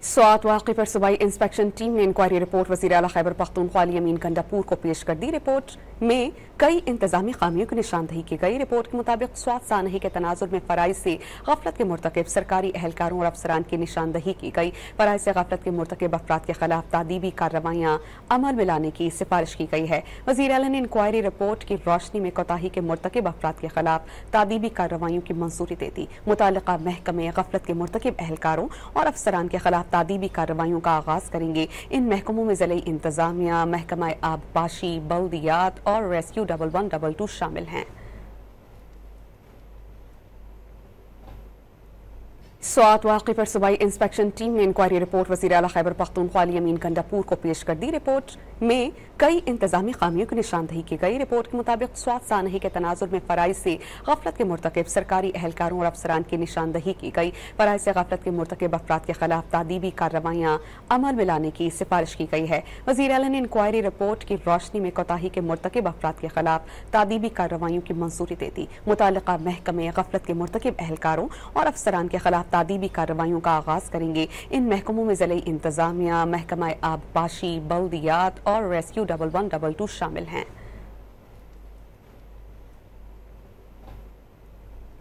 स्वात वाक़े पर सूबाई इंस्पेक्शन टीम ने इंक्वायरी रिपोर्ट वज़ीर आला खैबर पख्तूनख्वा अमीन गंडापुर को पेश कर दी। रिपोर्ट में कई इंतजामी खामियों की निशानदही की गई। रिपोर्ट के मुताबिक स्वात सानही के तनाजुर में फ़राइज़ से गफलत के मुर्तकिब सरकारी एहलकारों और अफसरान की निशानदही की गई। फ़राइज़ से गफलत के मुर्तकिब अफराद के खिलाफ तादीबी कार्रवाइयाँ अमल में लाने की सिफारिश की गई है। वज़ीर आला ने इंक्वायरी रिपोर्ट की रोशनी में कोताही के मुर्तकिब अफराद के खिलाफ तादीबी कार्रवाइयों की मंजूरी दे दी। मुताल्लिका महकमे गफलत के मुर्तकिब एहलकारों और अफसरान के खिलाफ तादीबी कार्रवाइयों का आगाज करेंगे। इन महकमों में ज़िले इंतजामिया, महकमा आबपाशी, बल्दियात और रेस्क्यू 1122 शामिल हैं। स्वात वाक़े पर सूबाई इंस्पेक्शन टीम ने इंक्वायरी रिपोर्ट वज़ीर आला खैबर पख्तूनख्वा अमीन गंडापुर को पेश कर दी। रिपोर्ट में कई इंतजामी खामियों की निशानदही की गई। रिपोर्ट के मुताबिक स्वात सानही के तनाजुर में फ़राइज़ से गफलत के मुर्तकिब सरकारी एहलकारों और अफसरान की निशानदही की गई। फ़राइज़ से गफलत के मुर्तकिब अफराद के खिलाफ तादीबी कार्रवाइयाँ अमल में लाने की सिफारिश की गई है। वज़ीर आला ने इंक्वायरी रिपोर्ट की रोशनी में कोताही के मुर्तकिब अफराद के खिलाफ तादीबी कार्रवाइयों की मंजूरी दे दी। मुताल्लिका महकमे गफलत के मुर्तकिब एहलकारों और अफसरान के खिलाफ तादीबी कार्रवाइयों का आगाज करेंगे। इन महकमों में ज़िले इंतजामिया, महकमा आबपाशी, बल्दियात और रेस्क्यू 1122 शामिल हैं।